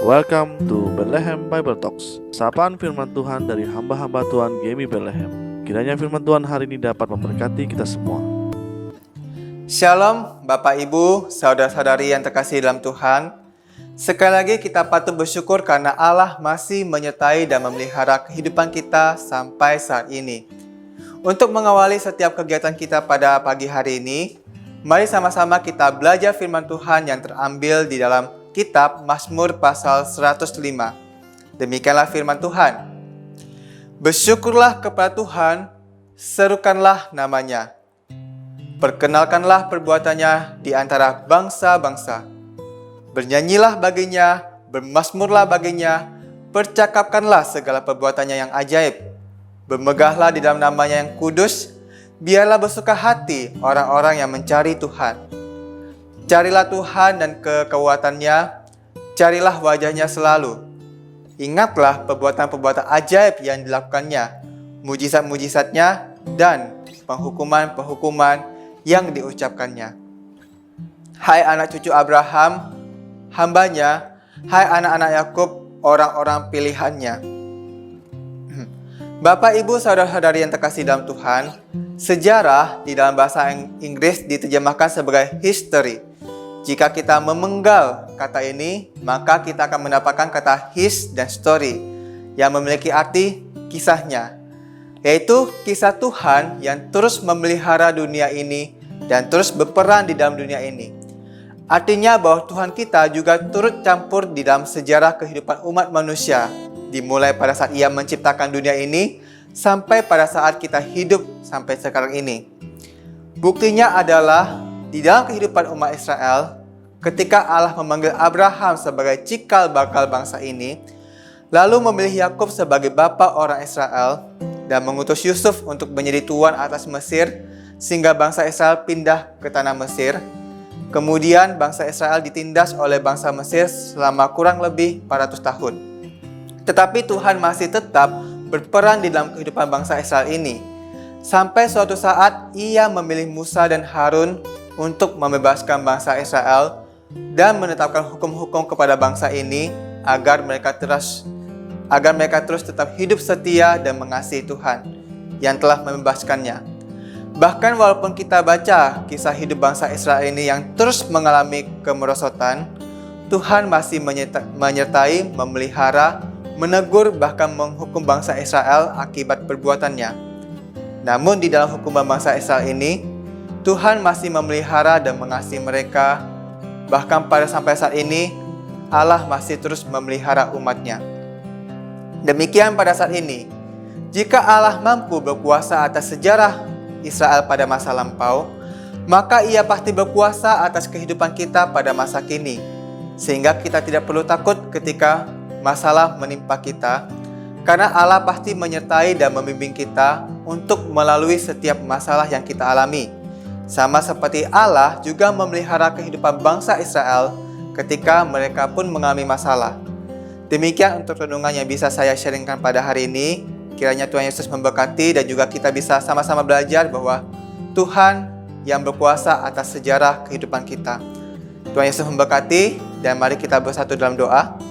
Welcome to Bethlehem Bible Talks. Sapaan firman Tuhan dari hamba-hamba Tuhan GMI Bethlehem. Kiranya firman Tuhan hari ini dapat memberkati kita semua. Shalom Bapak Ibu, saudara-saudari yang terkasih dalam Tuhan. Sekali lagi kita patut bersyukur karena Allah masih menyertai dan memelihara kehidupan kita sampai saat ini. Untuk mengawali setiap kegiatan kita pada pagi hari ini, mari sama-sama kita belajar firman Tuhan yang terambil di dalam kitab Mazmur pasal 105. Demikianlah firman Tuhan. Bersyukurlah kepada Tuhan, serukanlah namanya. Perkenalkanlah perbuatannya di antara bangsa-bangsa. Bernyanyilah baginya, bermazmurlah baginya, percakapkanlah segala perbuatannya yang ajaib. Bermegahlah di dalam namanya yang kudus, biarlah bersuka hati orang-orang yang mencari Tuhan. Carilah Tuhan dan kekuatannya, carilah wajahnya selalu. Ingatlah perbuatan-perbuatan ajaib yang dilakukannya, mujizat-mujizatnya, dan penghukuman-penghukuman yang diucapkannya. Hai anak cucu Abraham, hambanya, hai anak-anak Yakub, orang-orang pilihannya. Bapak, Ibu, saudara-saudari yang terkasih dalam Tuhan, sejarah di dalam bahasa Inggris diterjemahkan sebagai history. Jika kita memenggal kata ini, maka kita akan mendapatkan kata his dan story yang memiliki arti kisahnya, yaitu kisah Tuhan yang terus memelihara dunia ini dan terus berperan di dalam dunia ini. Artinya bahwa Tuhan kita juga turut campur di dalam sejarah kehidupan umat manusia, dimulai pada saat Ia menciptakan dunia ini sampai pada saat kita hidup sampai sekarang ini. Buktinya adalah di dalam kehidupan umat Israel, ketika Allah memanggil Abraham sebagai cikal bakal bangsa ini, lalu memilih Yakub sebagai bapa orang Israel, dan mengutus Yusuf untuk menjadi tuan atas Mesir, sehingga bangsa Israel pindah ke tanah Mesir. Kemudian bangsa Israel ditindas oleh bangsa Mesir selama kurang lebih 400 tahun. Tetapi Tuhan masih tetap berperan di dalam kehidupan bangsa Israel ini. Sampai suatu saat Ia memilih Musa dan Harun untuk membebaskan bangsa Israel dan menetapkan hukum-hukum kepada bangsa ini agar mereka terus tetap hidup setia dan mengasihi Tuhan yang telah membebaskannya. Bahkan walaupun kita baca kisah hidup bangsa Israel ini yang terus mengalami kemerosotan, Tuhan masih menyertai, memelihara, menegur, bahkan menghukum bangsa Israel akibat perbuatannya. Namun di dalam hukuman bangsa Israel ini, Tuhan masih memelihara dan mengasihi mereka. Bahkan sampai saat ini, Allah masih terus memelihara umatnya. Demikian pada saat ini, jika Allah mampu berkuasa atas sejarah Israel pada masa lampau, maka Ia pasti berkuasa atas kehidupan kita pada masa kini. Sehingga kita tidak perlu takut ketika masalah menimpa kita, karena Allah pasti menyertai dan membimbing kita untuk melalui setiap masalah yang kita alami. Sama seperti Allah juga memelihara kehidupan bangsa Israel ketika mereka pun mengalami masalah. Demikian untuk renungan yang bisa saya sharingkan pada hari ini. Kiranya Tuhan Yesus memberkati dan juga kita bisa sama-sama belajar bahwa Tuhan yang berkuasa atas sejarah kehidupan kita. Tuhan Yesus memberkati dan mari kita bersatu dalam doa.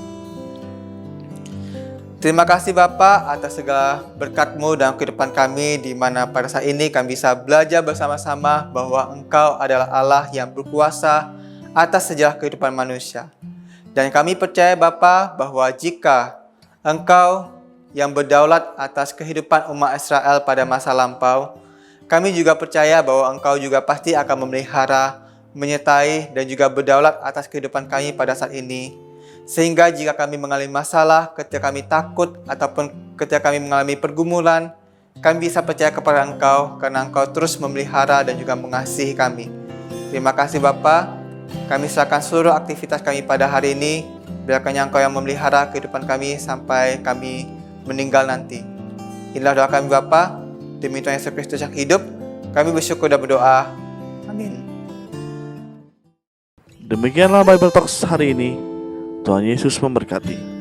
Terima kasih Bapa atas segala berkat-Mu dalam kehidupan kami, di mana pada saat ini kami bisa belajar bersama-sama bahwa Engkau adalah Allah yang berkuasa atas sejarah kehidupan manusia. Dan kami percaya Bapa bahwa jika Engkau yang berdaulat atas kehidupan umat Israel pada masa lampau, kami juga percaya bahwa Engkau juga pasti akan memelihara, menyertai, dan juga berdaulat atas kehidupan kami pada saat ini. Sehingga jika kami mengalami masalah, ketika kami takut, ataupun ketika kami mengalami pergumulan, kami bisa percaya kepada Engkau, karena Engkau terus memelihara dan juga mengasihi kami. Terima kasih Bapa. Kami serahkan seluruh aktivitas kami pada hari ini. Biarkan Engkau yang memelihara kehidupan kami sampai kami meninggal nanti. Inilah doa kami Bapa. Demi Tuhan Yesus Kristus yang hidup, kami bersyukur dan berdoa. Amin. Demikianlah Bible Talks hari ini. Tuhan Yesus memberkati.